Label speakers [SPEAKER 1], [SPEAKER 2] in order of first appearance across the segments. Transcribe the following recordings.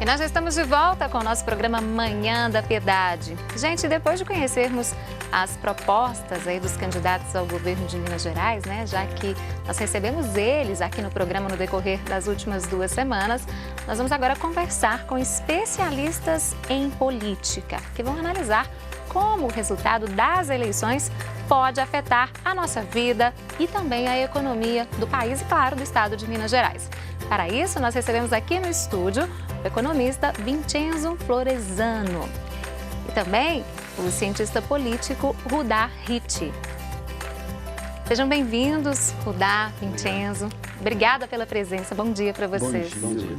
[SPEAKER 1] nós já estamos de volta com o nosso programa Manhã da Piedade. Gente, depois de conhecermos as propostas aí dos candidatos ao governo de Minas Gerais, né, já que nós recebemos eles aqui no programa no decorrer das últimas 2 semanas, nós vamos agora conversar com especialistas em política, que vão analisar como o resultado das eleições pode afetar a nossa vida e também a economia do país e, claro, do estado de Minas Gerais. Para isso, nós recebemos aqui no estúdio o economista Vincenzo Floresano e também o cientista político Rudá Ritt. Sejam bem-vindos, Rudá, Vincenzo. Obrigada pela presença. Bom dia para vocês.
[SPEAKER 2] Bom dia.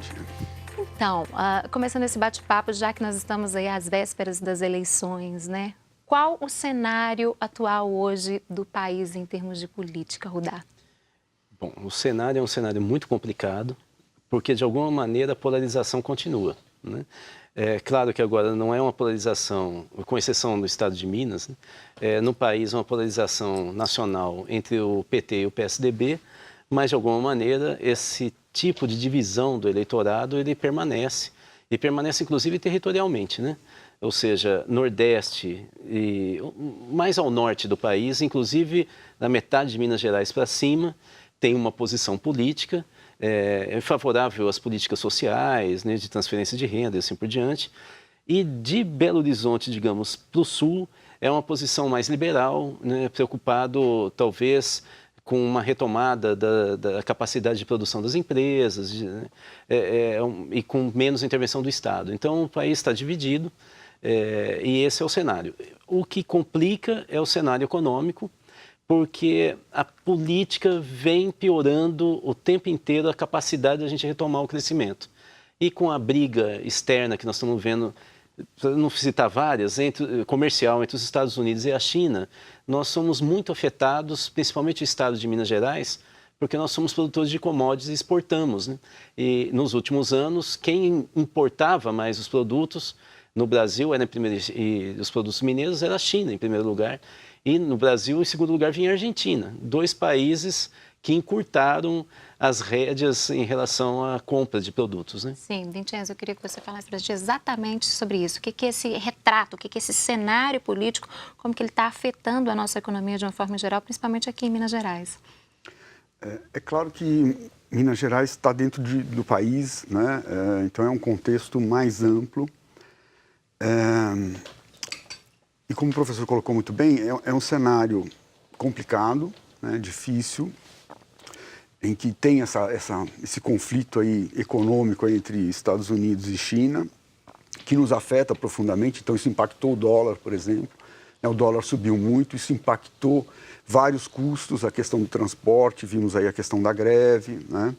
[SPEAKER 1] Então, começando esse bate-papo, já que nós estamos aí às vésperas das eleições, né? Qual o cenário atual hoje do país em termos de política, Rudá?
[SPEAKER 2] Bom, o cenário é um cenário muito complicado, porque de alguma maneira a polarização continua, né? É claro que agora não é uma polarização, com exceção do estado de Minas, né? No país uma polarização nacional entre o PT e o PSDB, mas de alguma maneira esse tipo de divisão do eleitorado ele permanece, e permanece inclusive territorialmente, né? Ou seja, Nordeste e mais ao norte do país, inclusive na metade de Minas Gerais para cima, tem uma posição política favorável às políticas sociais, né, de transferência de renda e assim por diante. E de Belo Horizonte, digamos, para o sul, é uma posição mais liberal, né, preocupado talvez com uma retomada da capacidade de produção das empresas e com menos intervenção do Estado. Então, o país está dividido e esse é o cenário. O que complica é o cenário econômico, porque a política vem piorando o tempo inteiro a capacidade de a gente retomar o crescimento. E com a briga externa que nós estamos vendo, para não citar várias, comercial entre os Estados Unidos e a China, nós somos muito afetados, principalmente o estado de Minas Gerais, porque nós somos produtores de commodities e exportamos, né? E nos últimos anos, quem importava mais os produtos no Brasil, e os produtos mineiros, era a China em primeiro lugar. E no Brasil, em segundo lugar, vinha a Argentina. 2 países que encurtaram as rédeas em relação à compra de produtos, né?
[SPEAKER 1] Sim, Vincenzo, eu queria que você falasse para a gente exatamente sobre isso. O que é esse retrato, o que é esse cenário político, como que ele está afetando a nossa economia de uma forma geral, principalmente aqui em Minas Gerais?
[SPEAKER 3] É claro que Minas Gerais está dentro do país, né? Então é um contexto mais amplo. E como o professor colocou muito bem, é um cenário complicado, né, difícil, em que tem esse conflito aí econômico aí entre Estados Unidos e China, que nos afeta profundamente. Então isso impactou o dólar, por exemplo. O dólar subiu muito, isso impactou vários custos, a questão do transporte, vimos aí a questão da greve, né?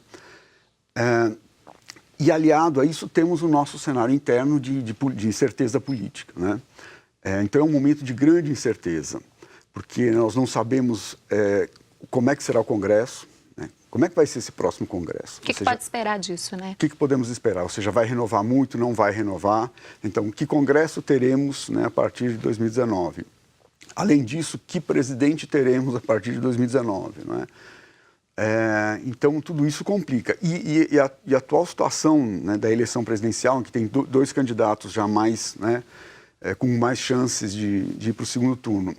[SPEAKER 3] E aliado a isso temos o nosso cenário interno de incerteza política, né? Então é um momento de grande incerteza, porque nós não sabemos como é que será o Congresso, né? Como é que vai ser esse próximo Congresso.
[SPEAKER 1] O que pode esperar disso, né?
[SPEAKER 3] O que podemos esperar? Ou seja, vai renovar muito, não vai renovar? Então, que Congresso teremos, né, a partir de 2019? Além disso, que presidente teremos a partir de 2019, não é? Então, tudo isso complica. E a atual situação, né, da eleição presidencial, em que tem 2 candidatos já mais, né, com mais chances de ir para o segundo turno,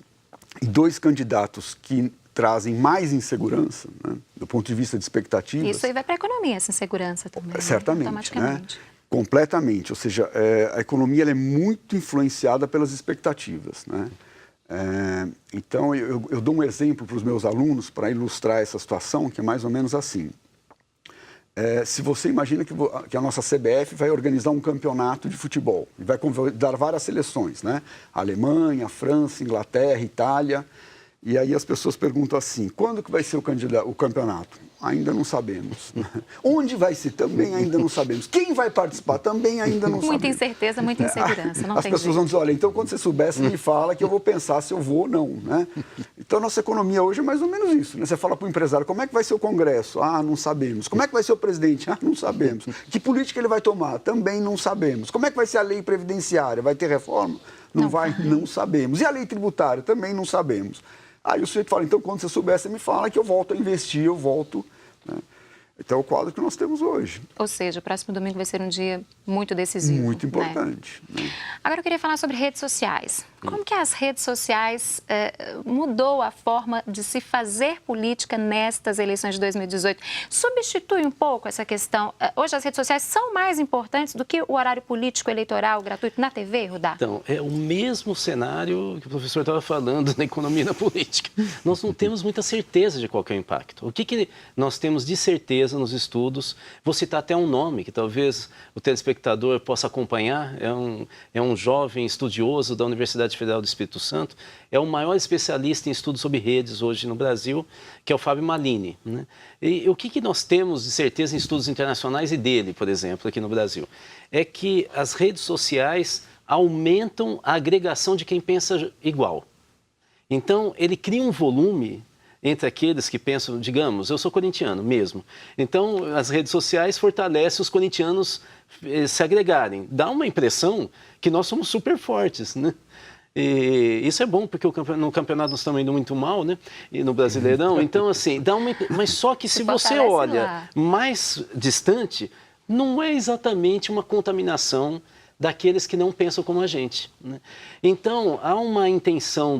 [SPEAKER 3] e 2 candidatos que trazem mais insegurança, né, do ponto de vista de expectativas.
[SPEAKER 1] Isso aí vai para a economia, essa insegurança também.
[SPEAKER 3] Certamente,
[SPEAKER 1] né? Automaticamente.
[SPEAKER 3] Né? Completamente. Ou seja, a economia ela é muito influenciada pelas expectativas, né? Então, eu dou um exemplo para os meus alunos para ilustrar essa situação, que é mais ou menos assim. Se você imagina que a nossa CBF vai organizar um campeonato de futebol e vai convidar várias seleções, né? Alemanha, França, Inglaterra, Itália. E aí as pessoas perguntam assim, quando que vai ser o campeonato? Ainda não sabemos. Onde vai ser? Também ainda não sabemos. Quem vai participar? Também ainda não sabemos.
[SPEAKER 1] Muita incerteza, muita insegurança, não
[SPEAKER 3] As
[SPEAKER 1] tem
[SPEAKER 3] pessoas
[SPEAKER 1] jeito.
[SPEAKER 3] vão dizer, olha, então quando você soubesse, me fala que eu vou pensar se eu vou ou não, né? Então a nossa economia hoje é mais ou menos isso, né? Você fala para o empresário, como é que vai ser o Congresso? Ah, não sabemos. Como é que vai ser o presidente? Ah, não sabemos. Que política ele vai tomar? Também não sabemos. Como é que vai ser a lei previdenciária? Vai ter reforma? Não vai? Não sabemos. E a lei tributária? Também não sabemos. Aí o sujeito fala, então quando você souber, você me fala que eu volto a investir, eu volto, né? Então é o quadro que nós temos hoje.
[SPEAKER 1] Ou seja, o próximo domingo vai ser um dia muito decisivo.
[SPEAKER 3] Muito importante.
[SPEAKER 1] Né? Agora eu queria falar sobre redes sociais. Como que as redes sociais mudou a forma de se fazer política nestas eleições de 2018? Substitui um pouco essa questão. Hoje as redes sociais são mais importantes do que o horário político eleitoral gratuito na TV, Rudá?
[SPEAKER 2] Então, é o mesmo cenário que o professor estava falando na economia e na política. Nós não temos muita certeza de qual que é o impacto. O que nós temos de certeza nos estudos? Vou citar até um nome que talvez o telespectador possa acompanhar. É um jovem estudioso da Universidade Federal do Espírito Santo. É o maior especialista em estudos sobre redes hoje no Brasil, que é o Fábio Malini, né? E o que nós temos de certeza em estudos internacionais e dele, por exemplo, aqui no Brasil? É que as redes sociais aumentam a agregação de quem pensa igual. Então, ele cria um volume entre aqueles que pensam, digamos, eu sou corintiano mesmo. Então, as redes sociais fortalecem os corintianos se agregarem. Dá uma impressão que nós somos super fortes, né? E isso é bom, porque no campeonato nós estamos indo muito mal, né? E no Brasileirão. Então, assim, mas só que se você olha mais distante, não é exatamente uma contaminação daqueles que não pensam como a gente, né? Então, há uma intenção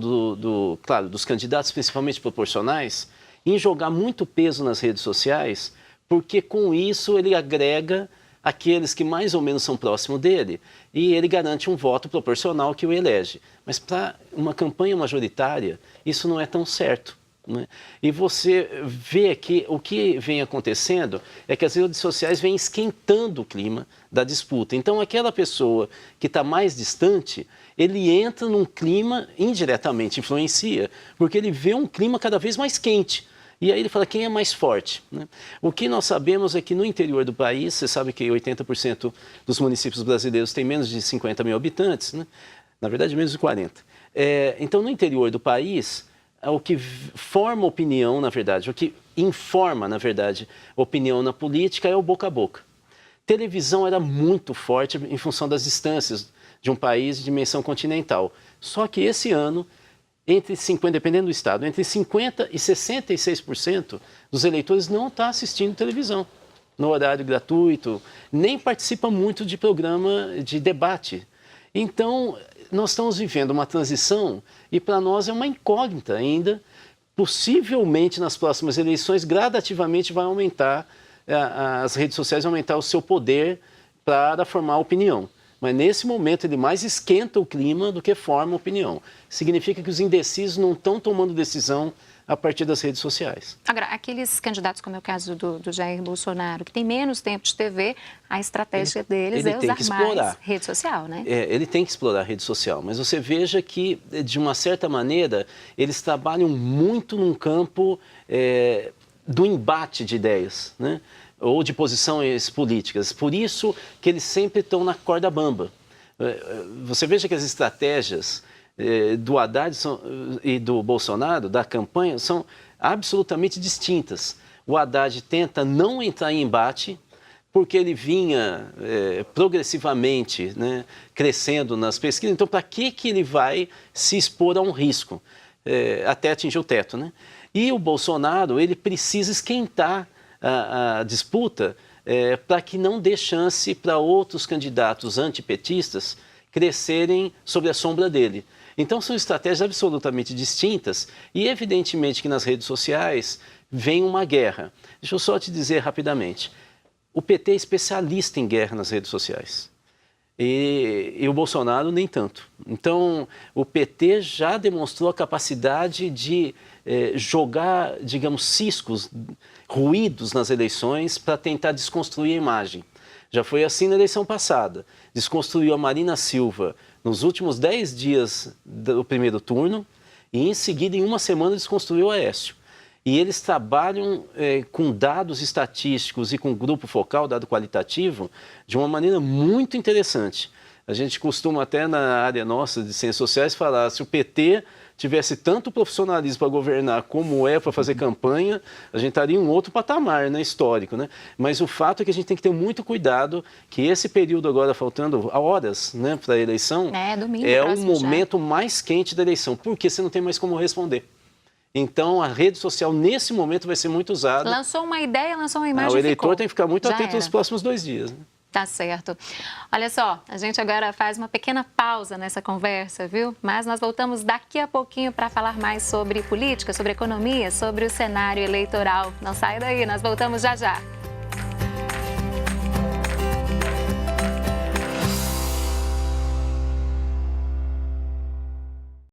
[SPEAKER 2] claro, dos candidatos, principalmente proporcionais, em jogar muito peso nas redes sociais, porque com isso ele agrega aqueles que mais ou menos são próximos dele e ele garante um voto proporcional que o elege. Mas para uma campanha majoritária, isso não é tão certo, né? E você vê que o que vem acontecendo é que as redes sociais vêm esquentando o clima da disputa. Então, aquela pessoa que está mais distante, ele entra num clima, indiretamente influencia, porque ele vê um clima cada vez mais quente. E aí ele fala quem é mais forte, né? O que nós sabemos é que no interior do país, você sabe que 80% dos municípios brasileiros têm menos de 50 mil habitantes, né? Na verdade, menos de 40. Então, no interior do país, o que forma opinião, na verdade, o que informa, na verdade, opinião na política é o boca a boca. Televisão era muito forte em função das distâncias de um país de dimensão continental. Só que esse ano, dependendo do estado, entre 50% e 66% dos eleitores não está assistindo televisão no horário gratuito, nem participa muito de programa de debate. Então, nós estamos vivendo uma transição e para nós é uma incógnita ainda. Possivelmente nas próximas eleições, gradativamente vai aumentar, as redes sociais vão aumentar o seu poder para formar opinião. Mas nesse momento ele mais esquenta o clima do que forma opinião. Significa que os indecisos não estão tomando decisão a partir das redes sociais. Agora,
[SPEAKER 1] aqueles candidatos, como é o caso do Jair Bolsonaro, que tem menos tempo de TV, a estratégia deles é usar mais rede social, né?
[SPEAKER 2] Ele tem que explorar a rede social, mas você veja que, de uma certa maneira, eles trabalham muito num campo do embate de ideias, né? Ou de posições políticas. Por isso que eles sempre estão na corda bamba. Você veja que as estratégias do Haddad e do Bolsonaro, da campanha, são absolutamente distintas. O Haddad tenta não entrar em embate, porque ele vinha progressivamente, né, crescendo nas pesquisas. Então, para que ele vai se expor a um risco até atingir o teto, né? E o Bolsonaro, ele precisa esquentar a disputa para que não dê chance para outros candidatos antipetistas crescerem sob a sombra dele. Então são estratégias absolutamente distintas e evidentemente que nas redes sociais vem uma guerra. Deixa eu só te dizer rapidamente, o PT é especialista em guerra nas redes sociais e o Bolsonaro nem tanto. Então o PT já demonstrou a capacidade de jogar, digamos, ciscos, ruídos nas eleições para tentar desconstruir a imagem. Já foi assim na eleição passada. Desconstruiu a Marina Silva nos últimos 10 dias do primeiro turno e, em seguida, em uma semana, desconstruiu o Aécio. E eles trabalham com dados estatísticos e com grupo focal, dado qualitativo, de uma maneira muito interessante. A gente costuma até na área nossa de ciências sociais falar, se o PT tivesse tanto profissionalismo para governar como para fazer campanha, a gente estaria em um outro patamar, né, histórico, né? Mas o fato é que a gente tem que ter muito cuidado que esse período agora, faltando horas, né, para a eleição,
[SPEAKER 1] domingo,
[SPEAKER 2] é o momento mais quente da eleição, porque você não tem mais como responder. Então, a rede social, nesse momento, vai ser muito usada.
[SPEAKER 1] Lançou uma ideia, lançou uma imagem
[SPEAKER 2] O eleitor
[SPEAKER 1] ficou.
[SPEAKER 2] tem que ficar muito
[SPEAKER 1] Já
[SPEAKER 2] atento nos
[SPEAKER 1] era.
[SPEAKER 2] próximos 2 dias. Né?
[SPEAKER 1] Tá certo. Olha só, a gente agora faz uma pequena pausa nessa conversa, viu? Mas nós voltamos daqui a pouquinho para falar mais sobre política, sobre economia, sobre o cenário eleitoral. Não sai daí, nós voltamos já já.